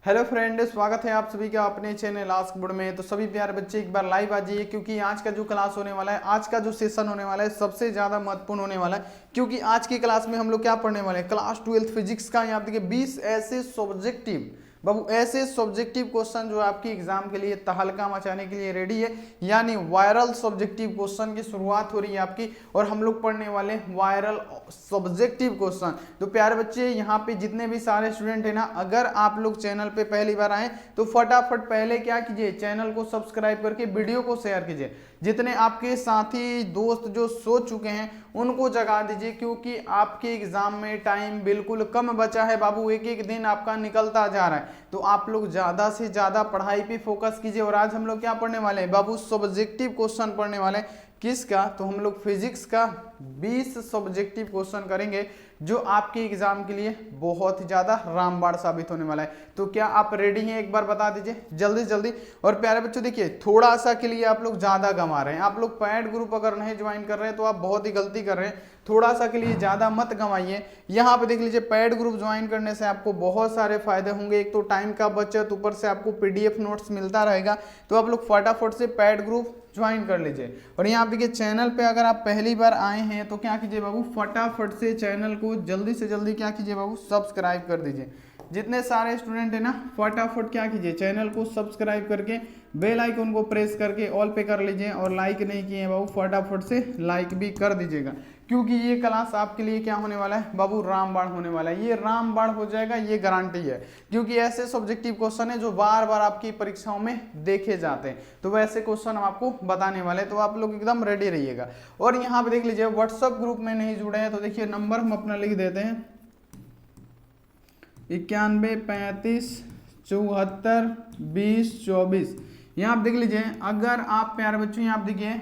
Hello friend, स्वागत है आप सभी का अपने चैनल आस्क बोर्ड में। तो सभी प्यारे बच्चे एक बार लाइव आ जाइए, क्योंकि आज का जो क्लास होने वाला है, आज का जो सेशन होने वाला है सबसे ज्यादा महत्वपूर्ण होने वाला है। क्योंकि आज की क्लास में हम लोग क्या पढ़ने वाले हैं, क्लास 12 फिजिक्स का यहाँ देखिए 20 ऐसे सब्जेक्टिव बाबू ऐसे सब्जेक्टिव क्वेश्चन जो आपकी एग्जाम के लिए तहलका मचाने के लिए रेडी है। यानी वायरल सब्जेक्टिव क्वेश्चन की शुरुआत हो रही है आपकी, और हम लोग पढ़ने वाले वायरल सब्जेक्टिव क्वेश्चन। तो प्यारे बच्चे यहाँ पे जितने भी सारे स्टूडेंट है ना, अगर आप लोग चैनल पे पहली बार आए तो फटाफट पहले क्या कीजिए, चैनल को सब्सक्राइब करके वीडियो को शेयर कीजिए। जितने आपके साथी दोस्त जो सो चुके हैं उनको जगा दीजिए, क्योंकि आपके एग्जाम में टाइम बिल्कुल कम बचा है बाबू। एक एक दिन आपका निकलता जा रहा है, तो आप लोग ज्यादा से ज्यादा पढ़ाई पे फोकस कीजिए। और आज हम लोग क्या पढ़ने वाले हैं बाबू, सब्जेक्टिव क्वेश्चन पढ़ने वाले हैं। किसका? तो हम लोग फिजिक्स का 20 सब्जेक्टिव क्वेश्चन करेंगे, जो आपके एग्जाम के लिए बहुत ही ज्यादा रामबाण साबित होने वाला है। तो क्या आप रेडी हैं? एक बार बता दीजिए जल्दी जल्दी। और प्यारे बच्चों देखिए, थोड़ा सा के लिए आप लोग ज्यादा गंवा रहे हैं। आप लोग पैड ग्रुप अगर नहीं ज्वाइन कर रहे हैं तो आप बहुत ही गलती कर रहे हैं। थोड़ा सा के लिए ज्यादा मत गंवाइए। यहाँ पे देख लीजिए, पैड ग्रुप ज्वाइन करने से आपको बहुत सारे फायदे होंगे। एक तो टाइम का बचत, ऊपर से आपको पीडीएफ नोट्स मिलता रहेगा। तो आप लोग फटाफट से पैड ग्रुप ज्वाइन कर लीजिए। और यहाँ पे चैनल पे अगर आप पहली बार आए हैं तो क्या कीजिए बाबू, फटाफट से चैनल को जल्दी से जल्दी क्या कीजिए बाबू, सब्सक्राइब कर दीजिए। जितने सारे स्टूडेंट है ना, फटाफट क्या कीजिए, चैनल को सब्सक्राइब करके बेल आइकन को प्रेस करके ऑल पे कर लीजिए। और लाइक नहीं किए बाबू, फटाफट से लाइक भी कर दीजिएगा, क्योंकि ये क्लास आपके लिए क्या होने वाला है बाबू, रामबाण होने वाला है। ये रामबाण हो जाएगा, ये गारंटी है। क्योंकि ऐसे सब्जेक्टिव क्वेश्चन है जो बार बार आपकी परीक्षाओं में देखे जाते हैं, तो वैसे क्वेश्चन हम आपको बताने वाले हैं। तो आप लोग एकदम रेडी रहिएगा। और यहाँ पे देख लीजिए, व्हाट्सएप ग्रुप में नहीं जुड़े हैं तो देखिए नंबर हम अपना लिख देते हैं, 91 35 74 20 24। यहाँ आप देख लीजिए, अगर आप प्यारे बच्चों यहाँ आप देखिए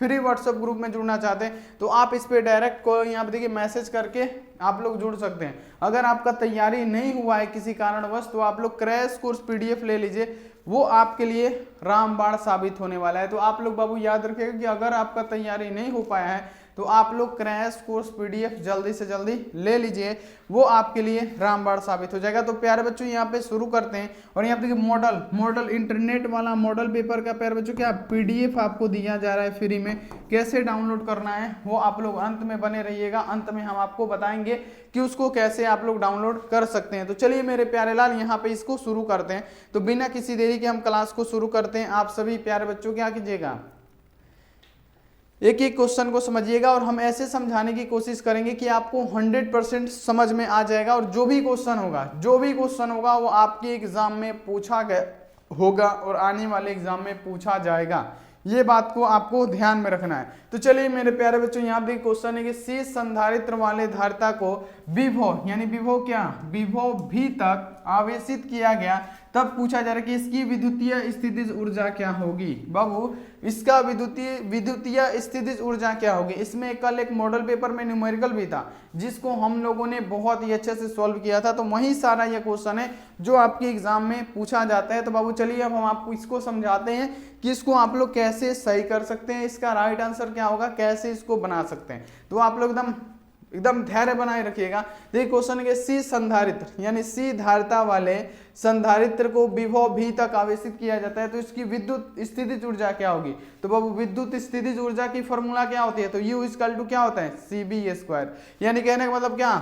फ्री व्हाट्सएप ग्रुप में जुड़ना चाहते हैं तो आप इस पे डायरेक्ट को यहाँ पे देखिए मैसेज करके आप लोग जुड़ सकते हैं। अगर आपका तैयारी नहीं हुआ है किसी कारणवश, तो आप लोग क्रैश कोर्स पीडीएफ ले लीजिए, वो आपके लिए रामबाण साबित होने वाला है। तो आप लोग बाबू याद रखिएगा कि अगर आपका तैयारी नहीं हो पाया है तो आप लोग क्रैश कोर्स पीडीएफ जल्दी से जल्दी ले लीजिए, वो आपके लिए रामबाण साबित हो जाएगा। तो प्यारे बच्चों यहाँ पे शुरू करते हैं। और यहाँ पे देखिए मॉडल इंटरनेट वाला मॉडल पेपर का प्यारे बच्चों क्या पीडीएफ आपको दिया जा रहा है फ्री में। कैसे डाउनलोड करना है वो आप लोग अंत में बने रहिएगा। अंत में हम आपको बताएंगे कि उसको कैसे आप लोग डाउनलोड कर सकते हैं। तो चलिए मेरे प्यारे लाल, यहाँ पे इसको शुरू करते हैं। तो बिना किसी देरी के हम क्लास को शुरू करते हैं। आप सभी प्यारे बच्चों क्या कीजिएगा, एक एक क्वेश्चन को समझिएगा, और हम ऐसे समझाने की कोशिश करेंगे कि आपको 100% समझ में आ जाएगा। और जो भी क्वेश्चन होगा वो आपके एग्जाम में पूछा गया होगा और आने वाले एग्जाम में पूछा जाएगा। ये बात को आपको ध्यान में रखना है। तो चलिए मेरे प्यारे बच्चों, यहाँ पे क्वेश्चन है कि शीर्ष संधारित्र वाले धारिता को विभव यानी विभव भी तक आवेशित किया गया, तब पूछा जा रहा है कि इसकी विद्युतीय स्थितिज ऊर्जा क्या होगी। बाबू इसका विद्युतीय स्थितिज ऊर्जा क्या होगी। इसमें कल एक मॉडल पेपर में न्यूमेरिकल भी था, जिसको हम लोगों ने बहुत ही अच्छे से सॉल्व किया था। तो वही सारा ये क्वेश्चन है जो आपके एग्जाम में पूछा जाता है। तो बाबू चलिए अब हम आपको इसको समझाते हैं कि इसको आप लोग कैसे सही कर सकते हैं, इसका राइट आंसर क्या होगा, कैसे इसको बना सकते हैं। तो आप लोग एकदम धैर्य बनाए रखिएगा। देखिए क्वेश्चन के सी संधारित्र यानी सी धारिता वाले संधारित्र को विभव भी तक आवेशित किया जाता है, तो इसकी विद्युत स्थितिज ऊर्जा क्या होगी। तो बाबू विद्युत स्थितिज ऊर्जा की फॉर्मूला क्या होती है, तो U इक्वल टू क्या होता है, CB²। यानी कहने का मतलब क्या,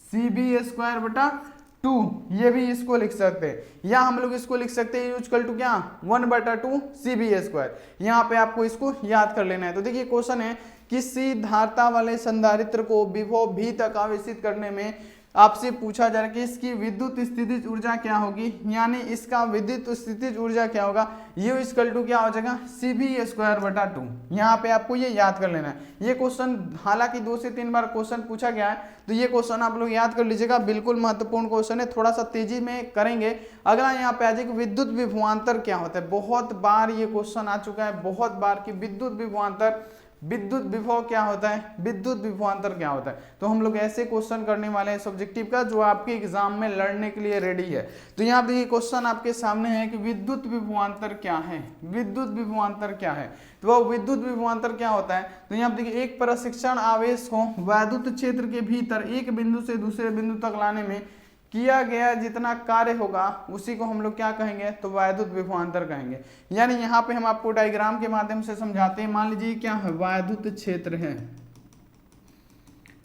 CB²/2। ये भी इसको लिख सकते हैं, या हम लोग इसको लिख सकते हैं U इक्वल टू क्या, 1/2 CB²। यहाँ पे आपको इसको याद कर लेना है। तो देखिए क्वेश्चन है कि सी धारिता वाले संधारित्र को विभव भी तक आवेशित करने में आपसे पूछा जा रहा है कि इसकी विद्युत स्थितिज ऊर्जा क्या होगी, यानी इसका विद्युत स्थितिज ऊर्जा क्या होगा। U इक्वल टू क्या हो जाएगा, CB²/2। यहाँ पे आपको ये याद कर लेना है। ये क्वेश्चन हालांकि 2 से 3 बार क्वेश्चन पूछा गया है, तो ये क्वेश्चन आप लोग याद कर लीजिएगा, बिल्कुल महत्वपूर्ण क्वेश्चन है। थोड़ा सा तेजी में करेंगे। अगला यहाँ पे आ जाएगा विद्युत विभवांतर क्या होता है। बहुत बार ये क्वेश्चन आ चुका है, बहुत बार की विद्युत विभवांतर, विद्युत विभव क्या होता है, विद्युत विभवांतर क्या होता है। तो हम लोग ऐसे क्वेश्चन करने वाले हैं सब्जेक्टिव का, जो आपके एग्जाम में लड़ने के लिए रेडी है। तो यहाँ पे ये क्वेश्चन आपके सामने है कि विद्युत विभवांतर क्या है, विद्युत विभवांतर क्या है। तो वह विद्युत विभवांतर क्या होता है, तो यहाँ पे देखिए, एक प्रशिक्षण आवेश को वैद्युत क्षेत्र के भीतर एक बिंदु से दूसरे बिंदु तक लाने में किया गया जितना कार्य होगा उसी को हम लोग क्या कहेंगे, तो वैद्युत विभवांतर कहेंगे। यानी यहाँ पे हम आपको डायग्राम के माध्यम से समझाते हैं। मान लीजिए क्या है, वैद्युत क्षेत्र है,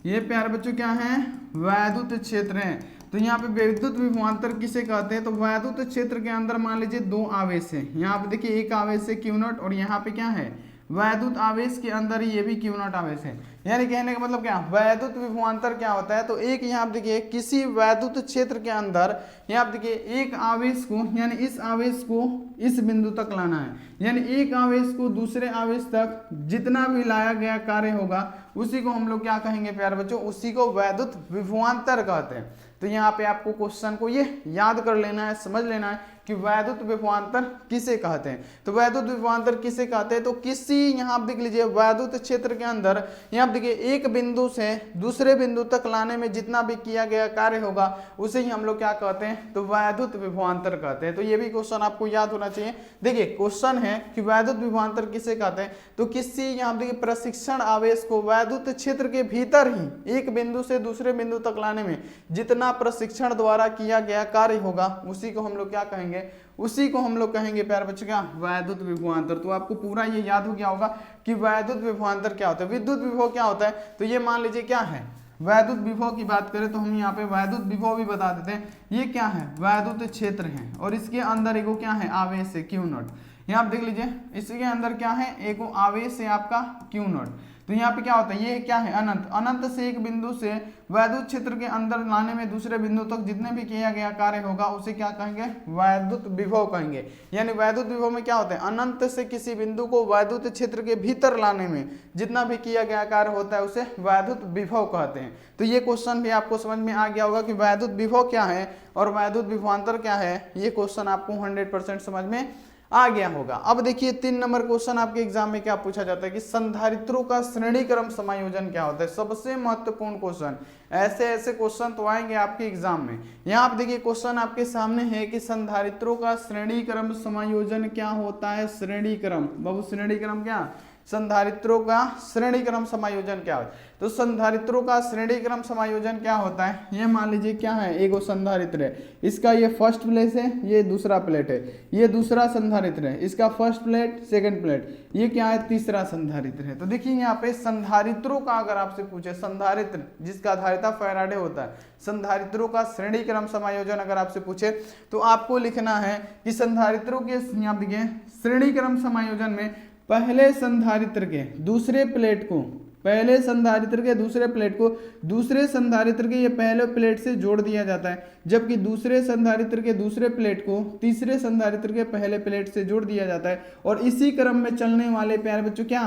ये प्यारे बच्चों क्या है, वैद्युत क्षेत्र है। तो यहाँ पे विद्युत विभवांतर किसे कहते हैं, तो वैद्युत क्षेत्र के अंदर मान लीजिए दो आवेश है। यहाँ पे देखिए एक आवेश है Q0 और यहाँ पे क्या है, वैद्युत आवेश के अंदर ये भी Q0 आवेश है। यानी कहने का मतलब क्या, वैद्युत विभवांतर क्या होता है, तो एक यहाँ देखिए किसी वैद्युत क्षेत्र के अंदर यहाँ देखिए एक आवेश को, यानी इस आवेश को इस बिंदु तक लाना है। यानी एक आवेश को दूसरे आवेश तक जितना भी लाया गया कार्य होगा उसी को हम लोग क्या कहेंगे प्यारे बच्चों, उसी को वैद्युत विभवांतर कहते हैं। तो यहाँ पे आपको क्वेश्चन को ये याद कर लेना है, समझ लेना है कि वैद्युत विभवांतर किसे कहते हैं। तो वैद्युत विभवांतर किसे कहते हैं, तो किसी, यहाँ आप देख लीजिए वैद्युत क्षेत्र के अंदर यहाँ देखिए एक बिंदु से दूसरे बिंदु तक लाने में जितना भी किया गया कार्य होगा उसे ही हम लोग क्या कहते हैं, तो वैद्युत विभवांतर कहते हैं। तो ये भी क्वेश्चन आपको याद होना चाहिए। देखिए क्वेश्चन है कि वैद्युत विभवांतर किसे कहते हैं, तो किसी यहाँ देखिए प्रशिक्षण आवेश को वैद्युत क्षेत्र के भीतर ही एक बिंदु से दूसरे बिंदु तक लाने में जितना प्रशिक्षण द्वारा किया गया कार्य होगा उसी को हम लोग क्या कहेंगे, उसी को हम लोग कहेंगे प्यारे बच्चों क्या, वैद्युत विभवांतर। तो आपको पूरा ये याद हो गया होगा कि वैद्युत विभवांतर क्या होता है। विद्युत विभव क्या होता है, तो ये मान लीजिए क्या है, वैद्युत विभव की बात करें तो हम यहाँ पे वैद्युत विभव भी बता देते हैं। ये क्या है, वैद्युत क्षेत्र है और इसके अंदर एगो क्या है, आवेश है Q0। यहाँ आप देख लीजिए इसके अंदर क्या है, एगो आवेश है आपका Q0। तो यहाँ पे क्या होता है, ये क्या है, अनंत, अनंत से एक बिंदु से वैद्युत क्षेत्र के अंदर लाने में दूसरे बिंदु तक जितने भी किया गया कार्य होगा उसे क्या कहेंगे, वैद्युत विभव कहेंगे। यानी वैद्युत विभव में क्या होता है, अनंत से किसी बिंदु को वैद्युत क्षेत्र के भीतर लाने में जितना भी किया गया कार्य होता है उसे वैद्युत विभव कहते हैं। तो ये क्वेश्चन भी आपको समझ में आ गया होगा कि वैद्युत विभव क्या है और वैद्युत विभवांतर क्या है। ये क्वेश्चन आपको 100% समझ में आ गया होगा। अब देखिए 3 नंबर क्वेश्चन आपके एग्जाम में क्या पूछा जाता है कि संधारित्रों का श्रेणी क्रम समायोजन क्या होता है। सबसे महत्वपूर्ण क्वेश्चन, ऐसे क्वेश्चन तो आएंगे आपके एग्जाम में। यहाँ आप देखिए क्वेश्चन आपके सामने है कि संधारित्रों का श्रेणी क्रम समायोजन क्या होता है। श्रेणी क्रम, बाबू श्रेणी क्रम क्या, संधारित्रों का श्रेणी क्रम समायोजन क्या होता है। तो संधारित्रों का श्रेणी क्रम समायोजन क्या होता है, ये मान लीजिए क्या है, एगो संधारित्र है, इसका ये फर्स्ट प्लेट है, ये दूसरा प्लेट है, ये दूसरा संधारित्र है, इसका फर्स्ट प्लेट सेकंड प्लेट, ये क्या है, तीसरा संधारित्र है। तो देखिए यहाँ पे संधारित्रों का अगर आपसे पूछे, संधारित्र जिसका धारिता फैराडे होता है, संधारित्रों का श्रेणी क्रम समायोजन अगर आपसे पूछे तो आपको लिखना है कि संधारित्रों के, यहाँ देखिए श्रेणी क्रम समायोजन में पहले संधारित्र के दूसरे प्लेट को, पहले संधारित्र के दूसरे प्लेट को दूसरे संधारित्र के ये पहले प्लेट से जोड़ दिया जाता है, जबकि दूसरे संधारित्र के दूसरे प्लेट को तीसरे संधारित्र के पहले प्लेट से जोड़ दिया जाता है। और इसी क्रम में चलने वाले प्यारे बच्चों क्या,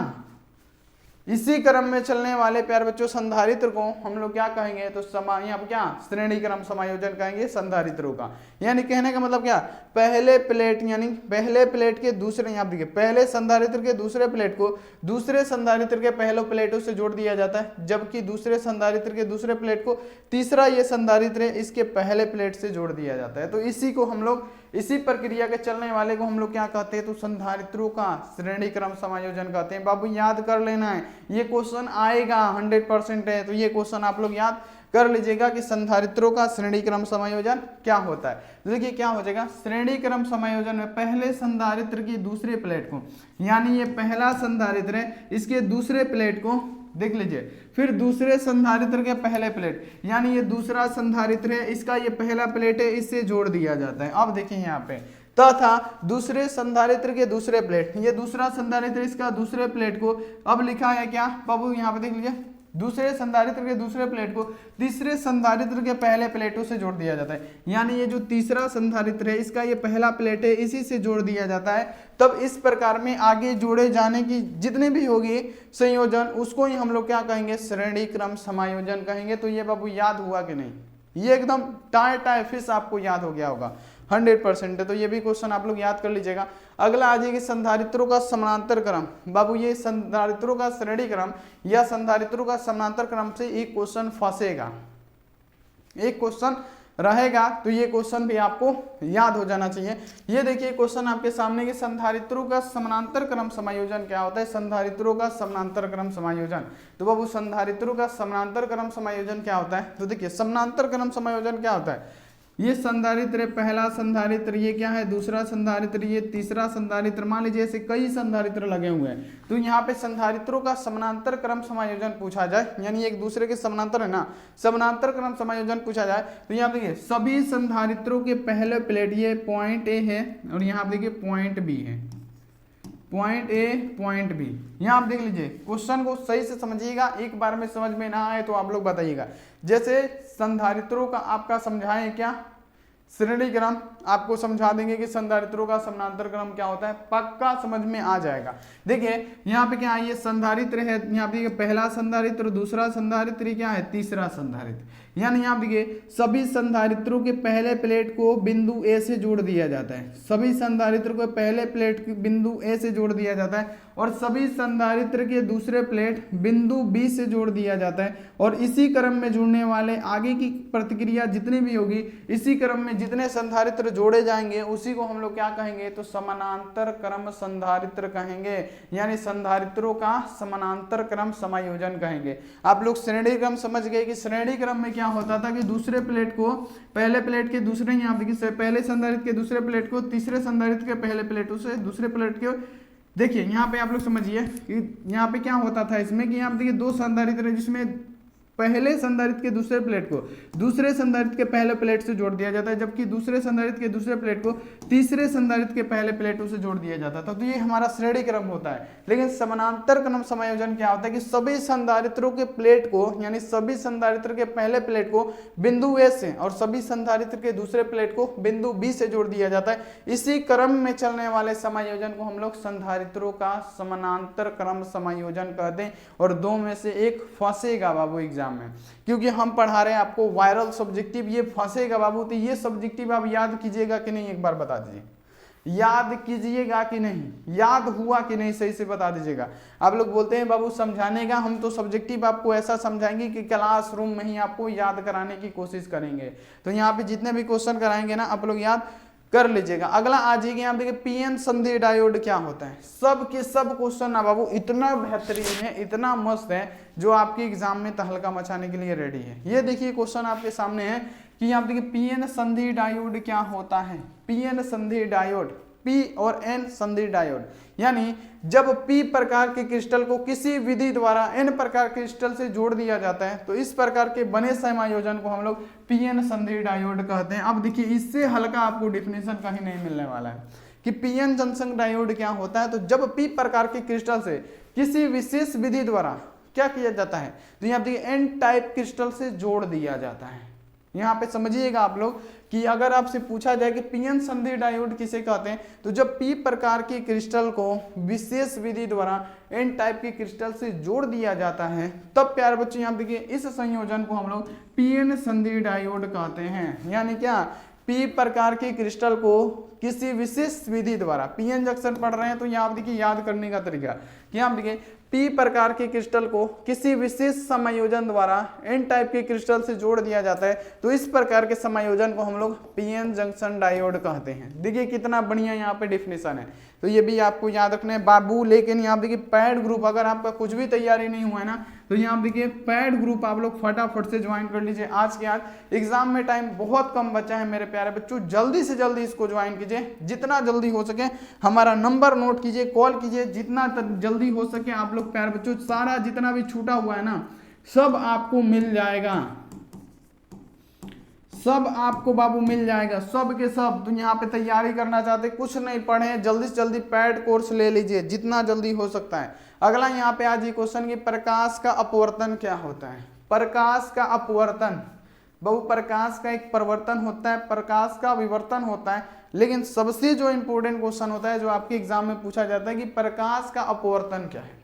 इसी क्रम में चलने वाले प्यारे बच्चों संधारित्र को हम लोग क्या कहेंगे, तो यहाँ क्या श्रेणी क्रम समायोजन कहेंगे संधारित्रों का। यानी कहने का मतलब क्या, पहले प्लेट यानी पहले प्लेट के दूसरे, यहाँ देखिए पहले संधारित्र के दूसरे प्लेट को दूसरे संधारित्र के पहले प्लेटों से जोड़ दिया जाता है, जबकि दूसरे संधारित्र के दूसरे प्लेट को तीसरा ये संधारित्र है इसके पहले प्लेट से जोड़ दिया जाता है। तो इसी को हम लोग, इसी प्रक्रिया के चलने वाले को हम लोग क्या कहते हैं, तो संधारित्रों का श्रेणी क्रम समायोजन कहते हैं। बाबू याद कर लेना है, ये क्वेश्चन आएगा 100% है। तो ये क्वेश्चन आप लोग याद कर लीजिएगा कि संधारित्रों का श्रेणी क्रम समायोजन क्या होता है। तो देखिए क्या हो जाएगा, श्रेणी क्रम समायोजन में पहले संधारित्र की दूसरे प्लेट को, यानी ये पहला संधारित्र है इसके दूसरे प्लेट को देख लीजिए, फिर दूसरे संधारित्र के पहले प्लेट, यानी ये दूसरा संधारित्र है इसका ये पहला प्लेट है इससे जोड़ दिया जाता है। अब देखिए यहाँ पे तथा दूसरे संधारित्र के दूसरे प्लेट, ये दूसरा संधारित्र इसका दूसरे प्लेट को अब लिखा है क्या बाबू, यहाँ पे देख लीजिए दूसरे संधारित्र के दूसरे प्लेट को तीसरे संधारित्र के पहले प्लेटों से जोड़ दिया जाता है। यानी ये जो तीसरा संधारित्र है इसका ये पहला प्लेट है इसी से जोड़ दिया जाता है। तब इस प्रकार में आगे जोड़े जाने की जितने भी होगी संयोजन उसको ही हम लोग क्या कहेंगे, श्रेणी क्रम समायोजन कहेंगे। तो ये बाबू याद हुआ कि नहीं, ये एकदम टाई फिश आपको याद हो गया होगा 100% है। तो ये भी क्वेश्चन आप लोग याद कर लीजिएगा। अगला आ जाएगी संधारित्रों का समानांतर क्रम। बाबू ये संधारित्रों का श्रेणी क्रम या संधारित्रों का समानांतर क्रम से एक क्वेश्चन फंसेगा, एक क्वेश्चन रहेगा, तो ये क्वेश्चन भी आपको याद हो जाना चाहिए। ये देखिए क्वेश्चन आपके सामने कि संधारित्रों का समानांतर क्रम समायोजन क्या होता है। संधारित्रों का समानांतर क्रम समायोजन, तो बाबू संधारित्रों का समानांतर क्रम समायोजन क्या होता है। तो देखिए समानांतर क्रम समायोजन क्या होता है, ये संधारित्र, पहला संधारित्र, ये क्या है दूसरा संधारित्र, ये तीसरा संधारित्र। मान लीजिए ऐसे कई संधारित्र लगे हुए हैं, तो यहाँ पे संधारित्रों का समानांतर क्रम समायोजन पूछा जाए, यानी एक दूसरे के समानांतर है ना, समानांतर क्रम समायोजन पूछा जाए, तो यहाँ देखिए सभी संधारित्रों के पहले प्लेट, ये पॉइंट ए है और यहाँ देखिए पॉइंट बी है, पॉइंट ए पॉइंट बी। यहाँ आप देख लीजिए, क्वेश्चन को सही से समझिएगा, एक बार में समझ में ना आए तो आप लोग बताइएगा। जैसे संधारित्रों का आपका समझाएं क्या, श्रेणी क्रम आपको समझा देंगे कि संधारित्रों का समानांतर क्रम क्या होता है, पक्का समझ में आ जाएगा। देखिए यहाँ पे क्या है, ये संधारित्र है, यहाँ पे पहला संधारित्र, दूसरा संधारित्र, क्या है तीसरा संधारित्र। यानी यहाँ देखिए सभी संधारित्रों के पहले प्लेट को बिंदु ए से जोड़ दिया जाता है, सभी संधारित्र को पहले प्लेट बिंदु ए से जोड़ दिया जाता है, और सभी संधारित्र के दूसरे प्लेट बिंदु बी से जोड़ दिया जाता है। और इसी क्रम में जुड़ने वाले आगे की प्रतिक्रिया जितनी भी होगी, इसी क्रम में जितने संधारित्र जोड़े जाएंगे उसी को हम लोग क्या कहेंगे, तो समानांतर क्रम संधारित्र कहेंगे, यानी संधारित्रों का समानांतर क्रम समायोजन कहेंगे। आप लोग श्रेणी क्रम समझ गए कि श्रेणी क्रम में क्या होता था कि दूसरे प्लेट को पहले प्लेट के दूसरे, यहाँ देखिए पहले संधारित्र के दूसरे प्लेट को तीसरे संधारित्र के पहले प्लेट से दूसरे प्लेट के, देखिए यहाँ पे आप लोग समझिए कि यहाँ पे क्या होता था इसमें कि यहाँ देखिए दो संधारित्र जिसमें पहले संधारित्र के दूसरे प्लेट को दूसरे संधारित्र के पहले प्लेट से जोड़ दिया जाता है, जबकि दूसरे संधारित्र के दूसरे प्लेट को तीसरे संधारित्र के पहले प्लेटों से जोड़ दिया जाता था। तो ये हमारा श्रेणी क्रम होता है। लेकिन समानांतर क्रम समायोजन क्या होता है कि सभी संधारित्रों के प्लेट को, यानी सभी संधारित्र के पहले प्लेट को बिंदु ए से और सभी संधारित्र के दूसरे प्लेट को बिंदु बी से जोड़ दिया जाता है। इसी क्रम में चलने वाले समायोजन को हम लोग संधारित्रों का समानांतर क्रम समायोजन कहते हैं। और दो में से एक फंसेगा बाबू एग्जाम में, क्योंकि हम पढ़ा रहे हैं आपको वायरल सब्जेक्टिव, ये फंसेगा बाबू। तो ये सब्जेक्टिव आप याद कीजिएगा कि नहीं, एक बार बता दीजिए, याद कीजिएगा कि नहीं, याद हुआ कि नहीं, सही से बता दीजिएगा। आप लोग बोलते हैं बाबू समझाने का, हम तो सब्जेक्टिव आपको ऐसा समझाएंगे कि क्लासरूम में ही आपको याद कराने की कोशिश करेंगे। तो यहाँ पे जितने भी क्वेश्चन कराएंगे ना आप लोग याद कर लीजिएगा। अगला आ जाइए, यहाँ देखिए पीएन संधि डायोड क्या होता है। सब के सब क्वेश्चन ना बाबू इतना बेहतरीन है, इतना मस्त है, जो आपके एग्जाम में तहलका मचाने के लिए रेडी है। ये देखिए क्वेश्चन आपके सामने है कि यहाँ देखिए पीएन संधि डायोड क्या होता है। पीएन संधि डायोड, पी और एन संधि डायोड, यानी जब पी प्रकार के क्रिस्टल को किसी विधि द्वारा एन प्रकार के क्रिस्टल से जोड़ दिया जाता है, तो इस प्रकार के बने समायोजन को हम लोग पीएन संधि डायोड कहते हैं। अब देखिए इससे हल्का आपको डेफिनेशन कहीं नहीं मिलने वाला है कि पीएन जंक्शन डायोड क्या होता है। तो जब पी प्रकार के क्रिस्टल से किसी विशेष विधि द्वारा क्या किया जाता है, तो यहाँ देखिए एन टाइप क्रिस्टल से जोड़ दिया जाता है। यहाँ पे समझिएगा आप लोग कि अगर आपसे पूछा जाए कि पीएन संधि डायोड किसे कहते हैं, तो जब पी प्रकार के क्रिस्टल को विशेष विधि द्वारा एन टाइप के क्रिस्टल से जोड़ दिया जाता है, तब प्यारे बच्चे यहाँ देखिए इस संयोजन को हम लोग पीएन संधि डायोड कहते हैं। यानी क्या, पी प्रकार के क्रिस्टल को किसी विशेष विधि द्वारा, पीएन जंक्शन पढ़ रहे हैं तो यहाँ देखिए याद करने का तरीका कि यहाँ देखिए पी प्रकार के क्रिस्टल को किसी विशेष समायोजन द्वारा एन टाइप के क्रिस्टल से जोड़ दिया जाता है, तो इस प्रकार के समायोजन को हम लोग पीएन जंक्शन डायोड कहते हैं। देखिए कितना बढ़िया यहाँ पे डिफिनेशन है, तो ये भी आपको याद रखना है बाबू। लेकिन यहाँ देखिए पैड ग्रुप, अगर आपका कुछ भी तैयारी नहीं हुआ है ना, तो यहाँ देखिए पैड ग्रुप आप लोग फटाफट से ज्वाइन कर लीजिए। आज के आज एग्जाम में टाइम बहुत कम बचा है मेरे प्यारे बच्चों, जल्दी से जल्दी इसको ज्वाइन कीजिए, जितना जल्दी हो सके। हमारा नंबर नोट कीजिए, कॉल कीजिए, जितना जल्दी हो सके आप लोग प्यारे बच्चों। सारा जितना भी छूटा हुआ है ना, सब आपको मिल जाएगा, सब आपको बाबू मिल जाएगा, सब के सब। तो यहाँ पे तैयारी करना चाहते, कुछ नहीं पढ़े, जल्दी से जल्दी पैड कोर्स ले लीजिए जितना जल्दी हो सकता है। अगला यहाँ पे आज ये क्वेश्चन कि प्रकाश का अपवर्तन क्या होता है। प्रकाश का अपवर्तन बाबू, प्रकाश का एक परिवर्तन होता है, प्रकाश का विवर्तन होता है, लेकिन सबसे जो इंपॉर्टेंट क्वेश्चन होता है जो आपके एग्जाम में पूछा जाता है कि प्रकाश का अपवर्तन क्या है।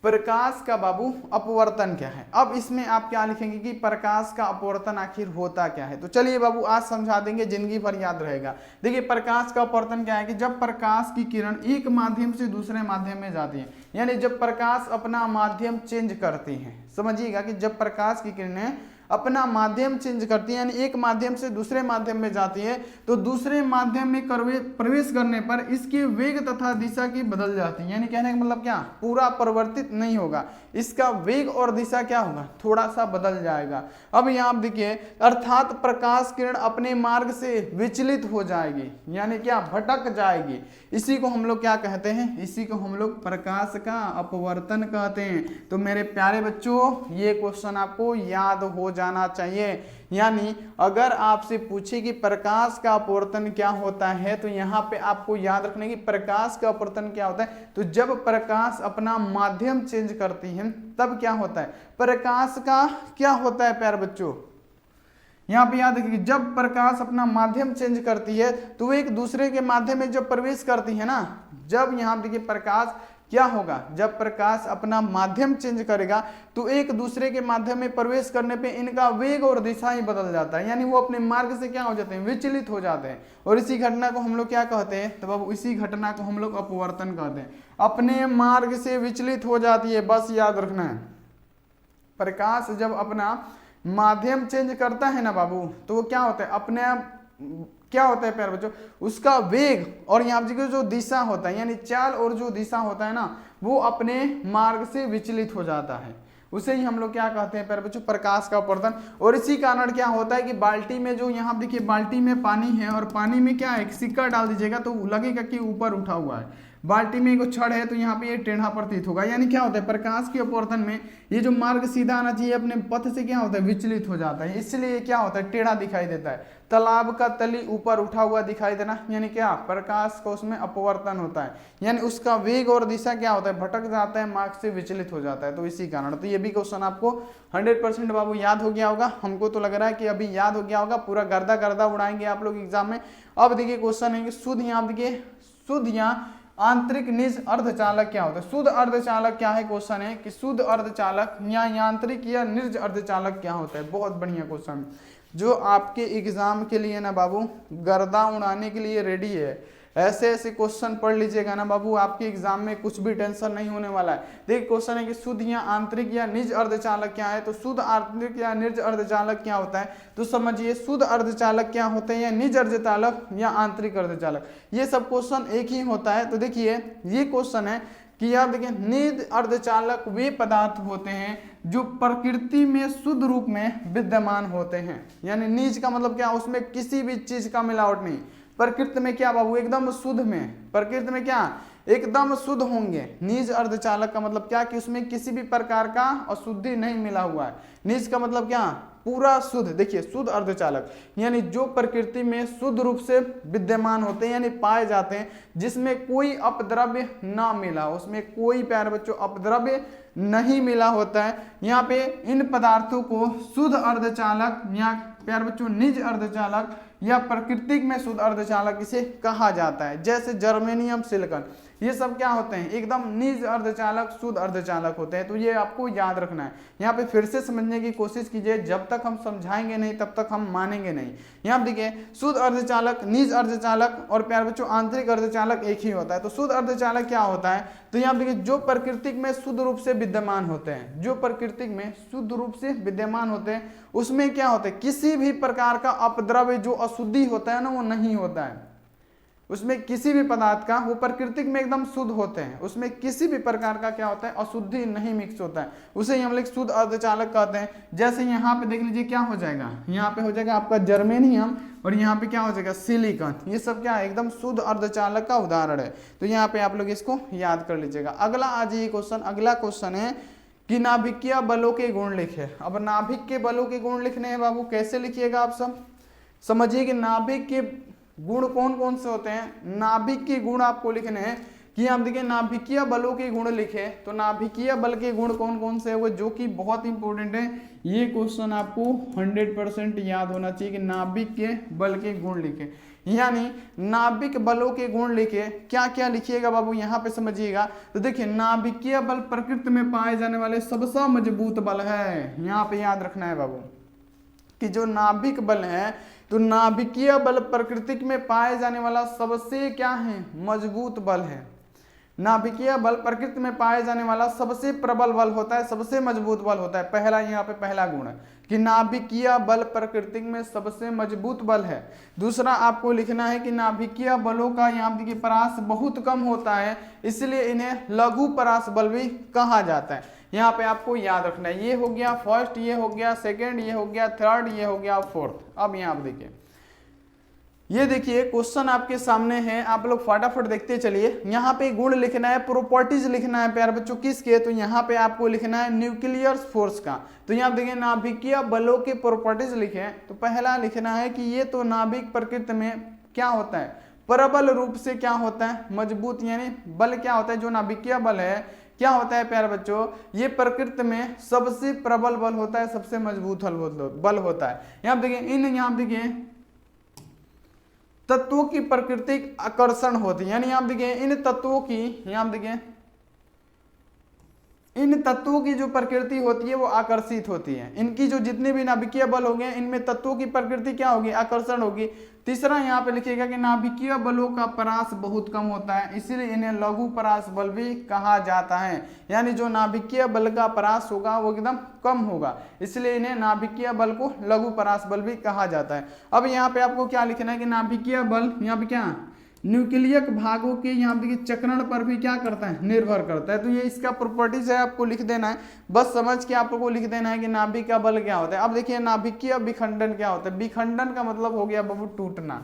प्रकाश का बाबू अपवर्तन क्या है। अब इसमें आप क्या लिखेंगे कि प्रकाश का अपवर्तन आखिर होता क्या है। तो चलिए बाबू आज समझा देंगे, जिंदगी भर याद रहेगा। देखिए प्रकाश का अपवर्तन क्या है कि जब प्रकाश की किरण एक माध्यम से दूसरे माध्यम में जाती है, यानी जब प्रकाश अपना माध्यम चेंज करती है, समझिएगा कि जब प्रकाश की किरणें अपना माध्यम चेंज करती है, यानी एक माध्यम से दूसरे माध्यम में जाती है, तो दूसरे माध्यम में प्रवेश करने पर इसके वेग तथा दिशा की बदल जाती है। यानी कहने का मतलब क्या, पूरा परिवर्तित नहीं होगा, इसका वेग और दिशा क्या होगा, थोड़ा सा बदल जाएगा। अब यहाँ आप देखिए, अर्थात प्रकाश किरण अपने मार्ग से विचलित हो जाएगी, यानी क्या, भटक जाएगी। इसी को हम लोग क्या कहते हैं, इसी को हम लोग प्रकाश का अपवर्तन कहते हैं। तो मेरे प्यारे बच्चों, ये क्वेश्चन आपको याद हो जाना चाहिए। यानी अगर आपसे पूछे कि प्रकाश का अपवर्तन क्या होता है, तो यहाँ पे आपको याद रखने की प्रकाश का अपवर्तन क्या होता है, तो जब प्रकाश अपना माध्यम चेंज करती है तब क्या होता है, प्रकाश का क्या होता है प्यारे बच्चों, यहाँ पे याद रखिए, जब प्रकाश अपना माध्यम चेंज करती है तो एक दूसरे के माध्यम में जब प्रवेश करती है ना, जब यहाँ देखिए प्रकाश क्या होगा, जब प्रकाश अपना माध्यम चेंज करेगा तो एक दूसरे के माध्यम में प्रवेश करने पे इनका वेग और दिशा ही बदल जाता है, यानी वो अपने मार्ग से क्या हो जाते हैं, विचलित हो जाते हैं। और इसी घटना को हम लोग क्या कहते हैं, तो अब इसी घटना को हम लोग अपवर्तन कहते हैं। अपने मार्ग से विचलित हो जाती है, बस याद रखना है। प्रकाश जब अपना माध्यम चेंज करता है ना बाबू, तो वो क्या होता है, अपने आप क्या होता है प्यारे बच्चों, उसका वेग और यहाँ पर जो दिशा होता है, यानी चाल और जो दिशा होता है ना, वो अपने मार्ग से विचलित हो जाता है। उसे ही हम लोग क्या कहते हैं प्यारे बच्चों, प्रकाश का अपवर्तन। और इसी कारण क्या होता है कि बाल्टी में जो यहाँ देखिए बाल्टी में पानी है और पानी में क्या है, सिक्का डाल दीजिएगा तो लगेगा कि ऊपर उठा हुआ है। बाल्टी में एक छड़ है तो यहाँ पे ये टेढ़ा प्रतीत होगा, यानी क्या होता है, प्रकाश के अपवर्तन में ये जो मार्ग सीधा आना चाहिए अपने पथ से क्या होता है, विचलित हो जाता है, इसलिए क्या होता है, टेढ़ा दिखाई देता है। तालाब का तली ऊपर उठा हुआ दिखाई देना, यानी क्या, प्रकाश का उसमें अपवर्तन होता है, यानी उसका वेग और दिशा क्या होता है, भटक जाता है, मार्ग से विचलित हो जाता है। तो इसी कारण तो ये भी क्वेश्चन आपको 100% बाबू याद हो गया होगा। हमको तो लग रहा है कि अभी याद हो गया होगा, पूरा गर्दा गर्दा उड़ाएंगे आप लोग एग्जाम में। अब देखिए क्वेश्चन है कि शुद्ध, यहाँ देखिए शुद्ध या आंतरिक निज अर्धचालक क्या होता है। शुद्ध अर्धचालक क्या है, क्वेश्चन है कि शुद्ध अर्धचालक या यांत्रिक या निज अर्धचालक क्या होता है। बहुत बढ़िया क्वेश्चन जो आपके एग्जाम के लिए ना बाबू गर्दा उड़ाने के लिए रेडी है। ऐसे ऐसे क्वेश्चन पढ़ लीजिएगा ना बाबू, आपके एग्जाम में कुछ भी टेंशन नहीं होने वाला है। देखिए क्वेश्चन है कि शुद्ध या आंतरिक या निज अर्धचालक क्या है, तो शुद्ध आंतरिक या निज अर्धचालक क्या होता है, तो समझिए शुद्ध अर्धचालक क्या होते हैं, या निज अर्धचालक या आंतरिक अर्धचालक, ये सब क्वेश्चन एक ही होता है। तो देखिए ये क्वेश्चन है कि यार देखिए, निज अर्धचालक वे पदार्थ होते हैं जो प्रकृति में शुद्ध रूप में विद्यमान होते हैं। यानी निज का मतलब क्या, उसमें किसी भी चीज का मिलावट नहीं। प्रकृति में क्या बाबू, एकदम शुद्ध में, प्रकृति में क्या एकदम शुद्ध होंगे। निज अर्धचालक का मतलब क्या कि उसमें किसी भी प्रकार का अशुद्धि नहीं मिला हुआ है। निज का मतलब क्या, पूरा शुद्ध। देखिए शुद्ध अर्धचालक यानी जो प्रकृति में शुद्ध रूप से विद्यमान होते हैं, यानी पाए जाते हैं, जिसमें कोई अपद्रव्य ना मिला, उसमें कोई प्यारे बच्चों अपद्रव्य नहीं मिला होता है। यहाँ पे इन पदार्थों को शुद्ध अर्धचालक या प्यारे बच्चों निज अर्धचालक या प्राकृतिक में शुद्ध अर्धचालक इसे कहा जाता है। जैसे जर्मेनियम, सिलिकॉन, ये सब क्या होते हैं, एकदम निज अर्धचालक शुद्ध अर्धचालक होते हैं। तो ये आपको याद रखना है। यहाँ पे फिर से समझने की कोशिश कीजिए, जब तक हम समझाएंगे नहीं तब तक हम मानेंगे नहीं। यहाँ देखिए शुद्ध अर्धचालक, निज अर्धचालक और प्यारे बच्चों आंतरिक अर्धचालक एक ही होता है। तो शुद्ध अर्धचालक क्या होता है, तो यहाँ देखिए जो प्राकृतिक में शुद्ध रूप से विद्यमान होते हैं, जो प्राकृतिक में शुद्ध रूप से विद्यमान होते हैं, उसमें क्या होता है, किसी भी प्रकार का अपद्रव्य जो अशुद्धि होता है ना, वो नहीं होता है। उसमें किसी भी पदार्थ का, वो प्राकृतिक में एकदम शुद्ध होते हैं, उसमें किसी भी प्रकार का क्या होता है, अशुद्धि नहीं मिक्स होता है। उसे ही हम लोग शुद्ध अर्धचालक कहते हैं। जैसे यहाँ पे देख लीजिए क्या हो जाएगा, यहाँ पे हो जाएगा आपका जर्मेनियम और यहाँ पे क्या हो जाएगा, सिलिकॉन। ये सब क्या है, एकदम शुद्ध अर्धचालक का उदाहरण है। तो यहाँ पे आप लोग इसको याद कर लीजिएगा। अगला आज ये क्वेश्चन, अगला क्वेश्चन है कि नाभिकीय बलों के गुण लिखे। अब नाभिक के बलों के गुण लिखने हैं बाबू, कैसे लिखिएगा आप सब समझिए कि नाभिक के गुण कौन कौन से होते हैं। नाभिक के गुण आपको लिखने हैं कि आप देखिए नाभिकीय बलों के गुण लिखे, तो नाभिकीय बल के गुण कौन कौन से हुए, जो कि बहुत इंपॉर्टेंट है। ये क्वेश्चन आपको 100% याद होना चाहिए कि नाभिक के बल के गुण लिखे, यानी नाभिक बलों के गुण लिखे। क्या क्या लिखिएगा बाबू, यहाँ पे समझिएगा। तो देखिए नाभिकीय बल प्रकृति में पाए जाने वाले सबसे मजबूत बल है। यहाँ पे याद रखना है बाबू कि जो नाभिक बल है, तो नाभिकीय बल प्रकृति में पाए जाने वाला सबसे क्या है, मजबूत बल है। नाभिकीय बल प्रकृति में पाए जाने वाला सबसे प्रबल बल होता है, सबसे मजबूत बल होता है। पहला यहाँ पे पहला गुण है कि नाभिकीय बल प्रकृति में सबसे मजबूत बल है। दूसरा आपको लिखना है कि नाभिकीय बलों का यहाँ देखिए परास बहुत कम होता है, इसलिए इन्हें लघु परास बल भी कहा जाता है। यहाँ पे आपको याद रखना है। ये हो गया फर्स्ट, ये हो गया सेकेंड, ये हो गया थर्ड, ये हो गया फोर्थ। अब यहाँ आप देखिए, ये देखिए क्वेश्चन आपके सामने है, आप लोग फटाफट देखते चलिए। यहाँ पे गुण लिखना है, प्रॉपर्टीज लिखना है प्यारे बच्चों किसके, तो यहाँ पे आपको लिखना है न्यूक्लियर फोर्स का। तो यहाँ देखिए नाभिकीय बलों के प्रॉपर्टीज लिखे, तो पहला लिखना है कि ये तो नाभिक प्रकृति में क्या होता है, प्रबल रूप से क्या होता है, मजबूत, यानी बल क्या होता है, जो नाभिकीय बल है क्या होता है प्यारे बच्चों, ये प्रकृति में सबसे प्रबल बल होता है, सबसे मजबूत बल होता है। यहाँ देखिए यहाँ देखिए तत्वों की प्राकृतिक आकर्षण होती है, यानी आप देखिए इन तत्वों की, यहाँ देखिए इन तत्वों की जो प्रकृति होती है वो आकर्षित होती है। इनकी जो जितने भी नाभिकीय बल होंगे इनमें तत्वों की प्रकृति क्या होगी, आकर्षण होगी। तीसरा यहाँ पे लिखिएगा कि नाभिकीय बलों का परास बहुत कम होता है, इसीलिए इन्हें लघु परास बल भी कहा जाता है। यानी जो नाभिकीय बल का परास होगा वो एकदम कम होगा, इसलिए इन्हें नाभिकीय बल को लघु परास बल भी कहा जाता है। अब यहाँ पे आपको क्या लिखना है कि नाभिकीय बल यहाँ पे क्या न्यूक्लियक भागों के यहाँ देखिए चक्रण पर भी क्या करता है, निर्भर करता है। तो ये इसका प्रॉपर्टीज है, आपको लिख देना है, बस समझ के आप लोगों को लिख देना है कि नाभिक का बल क्या होता है। अब देखिए नाभिकीय विखंडन क्या होता है, विखंडन का मतलब हो गया बाबू टूटना,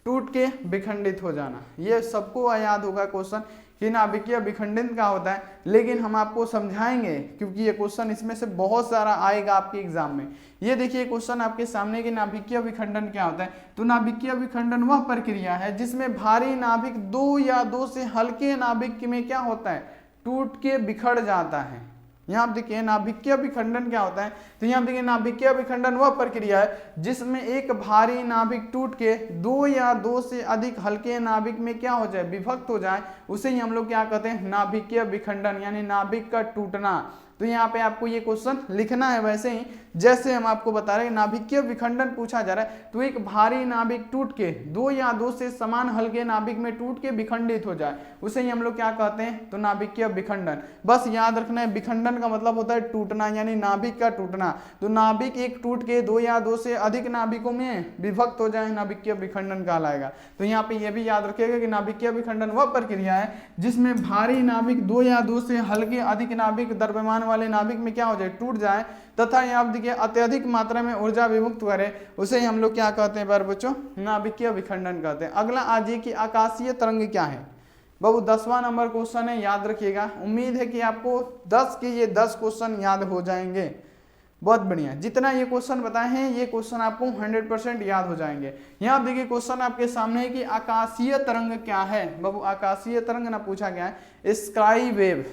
टूट के विखंडित हो जाना। ये सबको याद होगा क्वेश्चन कि नाभिकीय विखंडन क्या होता है, लेकिन हम आपको समझाएंगे क्योंकि ये क्वेश्चन इसमें से बहुत सारा आएगा आपके एग्जाम में। ये देखिए क्वेश्चन आपके सामने कि नाभिकीय विखंडन क्या होता है। तो नाभिकीय विखंडन वह प्रक्रिया है जिसमें भारी नाभिक दो या दो से हल्के नाभिक में क्या होता है, टूट के बिखर जाता है। यहाँ आप देखिए नाभिकीय विखंडन क्या होता है, तो यहाँ देखिए नाभिकीय विखंडन वह प्रक्रिया है जिसमें एक भारी नाभिक टूट के दो या दो से अधिक हल्के नाभिक में क्या हो जाए, विभक्त हो जाए, उसे ही हम लोग क्या कहते हैं, नाभिकीय विखंडन, यानी नाभिक का टूटना। तो यहाँ पे आपको ये क्वेश्चन लिखना है वैसे ही जैसे हम आपको बता रहे हैं। नाभिकीय विखंडन पूछा जा रहा है तो एक भारी नाभिक टूट के दो या दो से समान हल्के नाभिक में टूट के विखंडित हो जाए, उसे ही हम लोग क्या कहते हैं, तो नाभिकीय विखंडन। बस याद रखना है विखंडन का मतलब होता है टूटना, यानी नाभिक का टूटना। तो नाभिक एक टूट के दो या दो से अधिक नाभिकों में विभक्त हो जाए, नाभिकीय विखंडन कहलाएगा। तो यहाँ पे ये भी याद रखिएगा कि नाभिकीय विखंडन वह प्रक्रिया है जिसमें भारी नाभिक दो या दो से हल्के अधिक नाभिक द्रव्यमान वाले नाभिक में क्या हो जाए, टूट जाए, तथा यहाँ देखिए अत्यधिक मात्रा में ऊर्जा विमुक्त करे, उसे ही हम लोग क्या कहते हैं प्यारे बच्चों, नाभिकीय विखंडन कहते हैं। अगला आज की आकाशीय तरंग क्या है बाबू, 10वां नंबर क्वेश्चन है, याद रखिएगा। उम्मीद है कि आपको 10 के ये 10 क्वेश्चन याद हो जाएंगे। बहुत बढ़िया, जितना ये क्वेश्चन बताए हैं ये क्वेश्चन आपको 100% याद हो जाएंगे। यहाँ देखिए क्वेश्चन आपके सामने है कि आकाशीय तरंग क्या है बाबू। आकाशीय तरंग ना पूछा गया है, स्काई वेव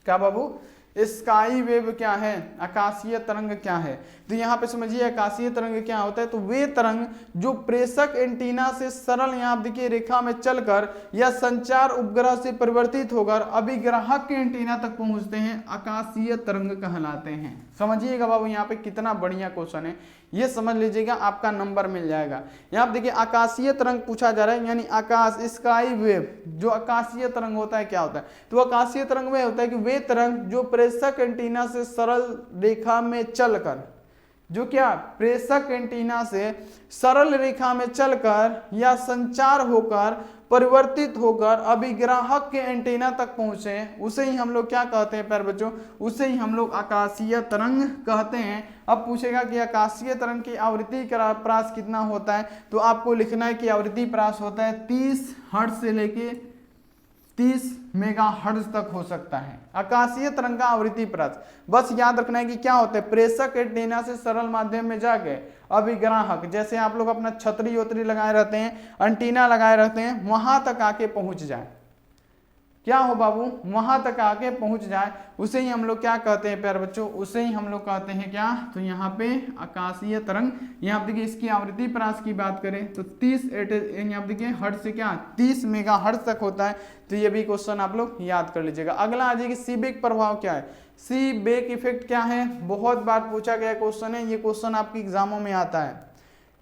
क्या बाबू, स्काई वेव क्या है, आकाशीय तरंग क्या है। तो यहाँ पे समझिए आकाशीय तरंग क्या होता है, तो वे तरंग जो प्रेषक एंटीना से सरल यहाँ देखिए रेखा में चलकर या संचार उपग्रह से परिवर्तित होकर अभिग्राहक के एंटीना तक पहुंचते हैं, आकाशीय तरंग कहलाते हैं। समझिएगा बाबू यहाँ पे कितना बढ़िया क्वेश्चन है, ये समझ लीजिएगा आपका नंबर मिल जाएगा। यहाँ देखिए आकाशीय तरंग पूछा जा रहा है, यानी आकाश स्काई वेव, जो आकाशीय तरंग होता है क्या होता है, तो आकाशीय तरंग में होता है कि वे तरंग जो प्रेषक एंटीना से सरल रेखा में चलकर, जो क्या प्रेषक एंटीना से सरल रेखा में चलकर या संचार होकर परिवर्तित होकर अभिग्राहक के एंटीना तक पहुंचे, उसे ही हम लोग क्या कहते हैं प्यारे बच्चों, उसे ही हम लोग आकाशीय तरंग कहते हैं। अब पूछेगा कि आकाशीय तरंग की आवृत्ति प्रास कितना होता है, तो आपको लिखना है कि आवृत्ति प्रास होता है 30 हर्ट्ज से लेके 30 मेगाहर्ट्ज तक हो सकता है आकाशीय तरंग का आवृत्ति प्रास। बस याद रखना है कि क्या होता है, प्रेषक एंटीना से सरल माध्यम में जाके अभिग्राहक, जैसे आप लोग अपना छतरी वतरी लगाए रहते हैं, एंटीना लगाए रहते हैं, वहां तक आके पहुंच जाए, क्या हो बाबू, वहां तक आके पहुंच जाए, उसे ही हम लोग क्या कहते हैं प्यारे बच्चों, उसे ही हम लोग कहते हैं क्या, तो यहाँ पे आकाशीय तरंग। यहाँ देखिए इसकी आवृत्ति प्रास की बात करें तो 30 यहाँ देखिए हर्ट्ज से क्या 30 मेगाहर्ट्ज तक होता है। तो ये भी क्वेश्चन आप लोग याद कर लीजिएगा। अगला आ जाएगी सीबेक प्रभाव क्या है, सीबेक इफेक्ट क्या है, बहुत बार पूछा गया क्वेश्चन है, ये क्वेश्चन आपके एग्जामों में आता है।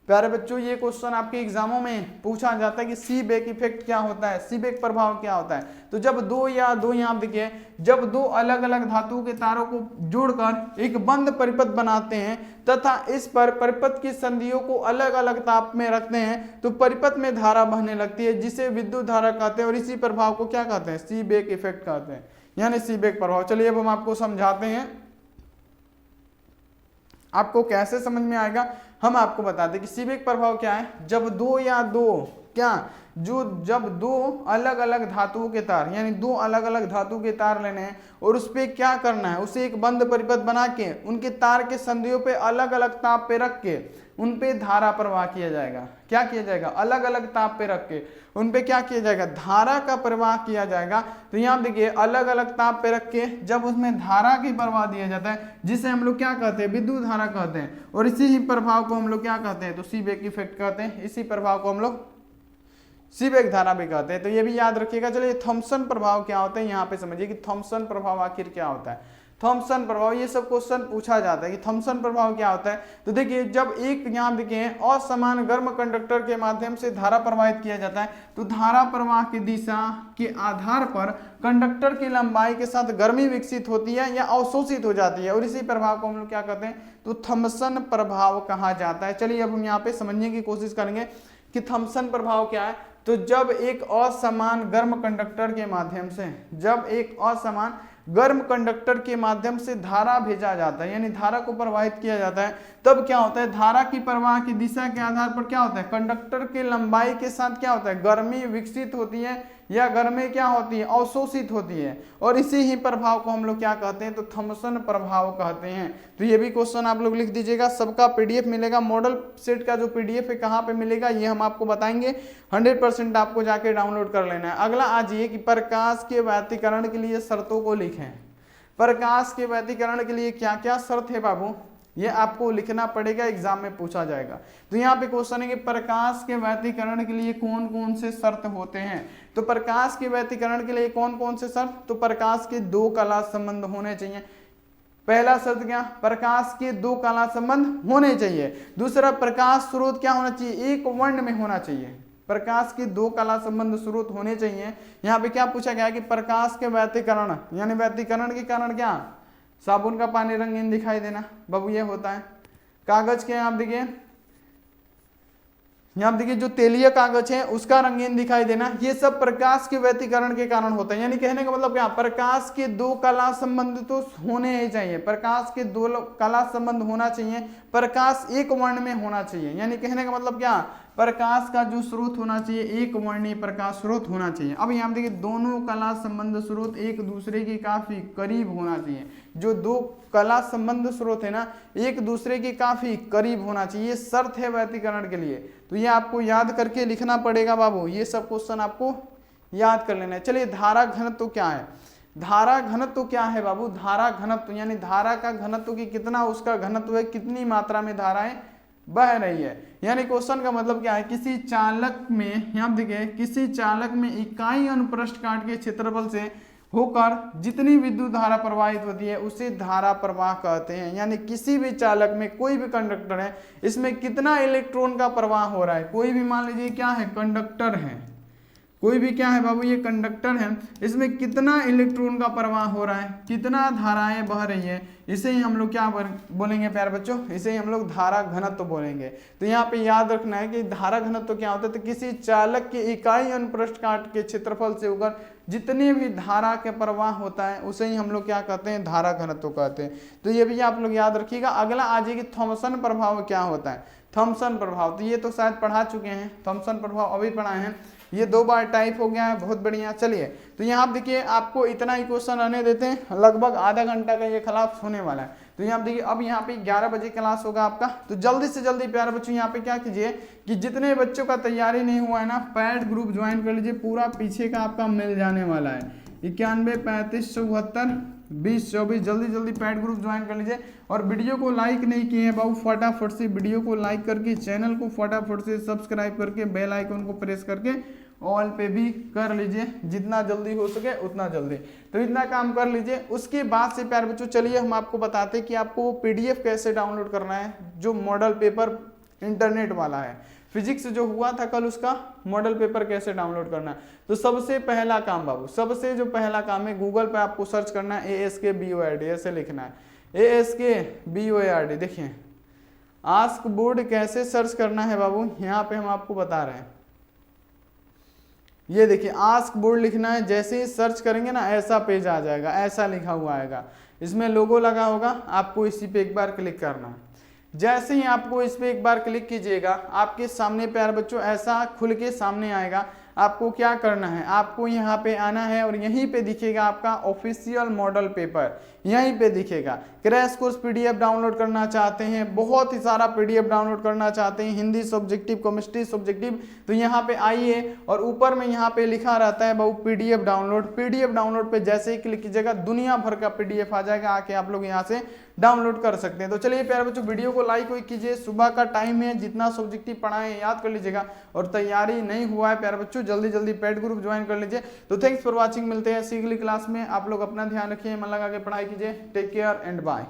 प्यारे बच्चों ये क्वेश्चन आपके एग्जामों में पूछा जाता है कि सीबेक इफेक्ट क्या होता है, सीबेक प्रभाव क्या होता है। तो जब दो यहाँ देखिए, जब दो अलग अलग धातुओं के तारों को जोड़कर एक बंद परिपथ बनाते हैं तथा इस पर परिपथ की संधियों को अलग अलग ताप में रखते हैं तो परिपथ में धारा बहने लगती है, जिसे विद्युत धारा कहते हैं और इसी प्रभाव को क्या कहते हैं, सीबेक इफेक्ट कहते हैं, यानी सीबेक प्रभाव। चलिए अब हम आपको समझाते हैं, आपको कैसे समझ में आएगा हम आपको बताते हैं कि सीबेक प्रभाव क्या है। जब जब दो अलग अलग धातुओं के तार, यानी दो अलग अलग धातु के तार लेने हैं और उस पे क्या करना है, उसे एक बंद परिपथ बना के उनके तार के संधियों पे अलग अलग ताप पे रख के उन पे धारा प्रवाह किया जाएगा। क्या किया जाएगा, अलग अलग ताप पे रख के उन पे क्या किया जाएगा, धारा का प्रवाह किया जाएगा। तो यहाँ देखिए अलग अलग ताप पे रख के जब उसमें धारा की प्रवाह दिया जाता है, जिसे हम लोग क्या कहते हैं, विद्युत धारा कहते हैं, और इसी ही प्रभाव को हम लोग क्या कहते हैं, तो सीबेक इफेक्ट कहते हैं। इसी प्रभाव को हम लोग सीबेक धारा भी कहते हैं। तो ये भी याद रखिएगा। चलिए थॉमसन प्रभाव क्या होता है, यहाँ पे समझिए कि थॉमसन प्रभाव आखिर क्या होता है। थॉमसन प्रभाव, ये सब क्वेश्चन पूछा जाता है कि थॉमसन प्रभाव क्या होता है। तो देखिए जब एक यहाँ देखिए असमान गर्म कंडक्टर के माध्यम से धारा प्रवाहित किया जाता है तो धारा प्रवाह की दिशा के आधार पर कंडक्टर की लंबाई के साथ गर्मी विकसित होती है या अवशोषित हो जाती है, और इसी प्रभाव को हम लोग क्या कहते हैं, तो थॉमसन प्रभाव कहा जाता है। चलिए अब हम यहाँ पे समझने की कोशिश करेंगे कि थॉमसन प्रभाव क्या है। तो जब एक असमान गर्म कंडक्टर के माध्यम से, जब एक असमान गर्म कंडक्टर के माध्यम से धारा भेजा जाता है, यानी धारा को प्रवाहित किया जाता है, तब क्या होता है, धारा की प्रवाह की दिशा के आधार पर क्या होता है, कंडक्टर की लंबाई के साथ क्या होता है, गर्मी विकसित होती है या गर्मी क्या होती है, अवशोषित होती है, और इसी ही प्रभाव को हम लोग क्या कहते हैं, तो थॉमसन प्रभाव कहते हैं। तो ये भी क्वेश्चन आप लोग लिख दीजिएगा। सबका पीडीएफ मिलेगा, मॉडल सेट का जो पीडीएफ है कहाँ पे मिलेगा ये हम आपको बताएंगे। 100% आपको जाके डाउनलोड कर लेना है। अगला आज ये कि प्रकाश के व्यतिकरण के लिए शर्तों को लिखें। प्रकाश के व्यतिकरण के लिए क्या क्या शर्त है बाबू, ये आपको लिखना पड़ेगा, एग्जाम में पूछा जाएगा। तो यहाँ पे क्वेश्चन है कि प्रकाश के व्यतिकरण के लिए कौन कौन से शर्त होते हैं। तो प्रकाश के व्यतिकरण के लिए कौन कौन से शर्त, तो प्रकाश के दो कला संबंध होने चाहिए। पहला शर्त क्या, प्रकाश के दो कला संबंध होने चाहिए। दूसरा, प्रकाश स्रोत क्या होना चाहिए, एक वर्ण में होना चाहिए। प्रकाश के दो कला संबंध स्रोत होने चाहिए। यहाँ पे क्या पूछा गया कि प्रकाश के व्यतिकरण, यानी व्यतिकरण के कारण क्या, साबुन का पानी रंगीन दिखाई देना बाबू, ये होता है। कागज के आप देखिए, यहाँ देखिए जो तेलीय कागज है उसका रंगीन दिखाई देना, ये सब प्रकाश के व्यतिकरण के कारण होता है। यानी कहने का मतलब क्या, प्रकाश के दो कला संबंध तो होने ही चाहिए, प्रकाश के दो कला संबंध होना चाहिए, प्रकाश एक वर्ण में होना चाहिए। यानी कहने का मतलब क्या, प्रकाश का जो स्रोत होना चाहिए एक वर्णीय प्रकाश स्रोत होना चाहिए। अब यहाँ देखिए दोनों कला संबंध स्रोत एक दूसरे के काफी करीब होना चाहिए। जो दो कला संबंध स्रोत है ना, एक दूसरे के काफी करीब होना चाहिए, शर्त है व्यतिकरण के लिए। तो ये आपको याद करके लिखना पड़ेगा बाबू, ये सब क्वेश्चन आपको याद कर लेना है। चलिए धारा घनत्व क्या है, धारा घनत्व क्या है बाबू, धारा घनत्व यानी धारा का घनत्व की कितना उसका घनत्व है, कितनी मात्रा में धाराएं बह रही है। यानी क्वेश्चन का मतलब क्या है, किसी चालक में, यहाँ देखिए किसी चालक में इकाई अनुप्रस्थ काट के क्षेत्रफल से होकर जितनी विद्युत धारा प्रवाहित होती है उसे धारा प्रवाह कहते हैं। यानी किसी भी चालक में, कोई भी कंडक्टर है, इसमें कितना इलेक्ट्रॉन का प्रवाह हो रहा है, कोई भी मान लीजिए क्या है, कंडक्टर है, कोई भी क्या है बाबू, ये कंडक्टर है, इसमें कितना इलेक्ट्रॉन का प्रवाह हो रहा है, कितना धाराएं बह रही है, इसे ही हम लोग क्या बोलेंगे प्यारे बच्चों, इसे ही हम लोग धारा घनत्व बोलेंगे। तो यहाँ पे याद रखना है कि धारा घनत्व क्या होता है, तो किसी चालक की इकाई अनुप्रस्थ काट के क्षेत्रफल से होकर जितने भी धारा के प्रवाह होता है उसे ही हम लोग क्या कहते हैं, धारा घनत्व कहते हैं। तो ये भी आप लोग याद रखिएगा। अगला आ जाएगी थॉमसन प्रभाव क्या होता है। थॉमसन प्रभाव तो ये तो शायद पढ़ा चुके हैं, थॉमसन प्रभाव अभी पढ़ाए हैं, ये 2 बार टाइप हो गया है, बहुत बढ़िया। चलिए तो यहाँ देखिए आपको इतना ही क्वेश्चन रहने देते हैं, लगभग आधा घंटा का ये क्लास होने वाला है। तो यहाँ देखिए अब यहाँ पे 11 बजे क्लास होगा आपका, तो जल्दी से जल्दी प्यारे बच्चों यहाँ पे क्या कीजिए कि जितने बच्चों का तैयारी नहीं हुआ है ना, पैड ग्रुप ज्वाइन कर लीजिए, पूरा पीछे का आपका मिल जाने वाला है। 91 35 74 20 24 जल्दी जल्दी पैड ग्रुप ज्वाइन कर लीजिए। और वीडियो को लाइक नहीं किए हैं बाबू, फटाफट से वीडियो को लाइक करके, चैनल को फटाफट से सब्सक्राइब करके, बेल आइकन को प्रेस करके ऑल पे भी कर लीजिए, जितना जल्दी हो सके उतना जल्दी। तो इतना काम कर लीजिए। उसके बाद से प्यारे बच्चों चलिए हम आपको बताते हैं कि आपको वो पीडीएफ कैसे डाउनलोड करना है, जो मॉडल पेपर इंटरनेट वाला है। फिजिक्स जो हुआ था कल, उसका मॉडल पेपर कैसे डाउनलोड करना है। तो सबसे पहला काम बाबू, सबसे जो पहला काम है, गूगल पे आपको सर्च करना है ASKBORD, ऐसे लिखना है ASKBORD। देखिए आस्क बोर्ड कैसे सर्च करना है बाबू, यहाँ पे हम आपको बता रहे हैं। ये देखिए आस्क बोर्ड लिखना है, जैसे ही सर्च करेंगे ना ऐसा पेज आ जाएगा, ऐसा लिखा हुआ आएगा, इसमें लोगो लगा होगा, आपको इसी पे एक बार क्लिक करना है। जैसे ही आपको इस पे एक बार क्लिक कीजिएगा, आपके सामने प्यारे बच्चों ऐसा खुल के सामने आएगा। आपको क्या करना है, आपको यहाँ पे आना है और यहीं पे दिखेगा आपका ऑफिशियल मॉडल पेपर, यहीं पे दिखेगा। क्रैश कोर्स PDF डाउनलोड करना चाहते हैं, बहुत ही सारा PDF डाउनलोड करना चाहते हैं, हिंदी सब्जेक्टिव, केमिस्ट्री सब्जेक्टिव, तो यहाँ पे आइए और ऊपर में यहाँ पे लिखा रहता है बहु PDF डाउनलोड। PDF डाउनलोड पे जैसे ही क्लिक कीजिएगा दुनिया भर का PDF आ जाएगा, आके आप लोग यहाँ से डाउनलोड कर सकते हैं। तो चलिए प्यारे बच्चों वीडियो को लाइक कीजिए, सुबह का टाइम है, जितना सब्जेक्टिव पढ़ाएं याद कर लीजिएगा, और तैयारी नहीं हुआ है प्यारे बच्चों जल्दी जल्दी पेड ग्रुप ज्वाइन कर लीजिए। तो थैंक्स फॉर वाचिंग, मिलते हैं अगली क्लास में। आप लोग अपना ध्यान रखिए, मन लगा के पढ़ाई कीजिए। Take care and bye.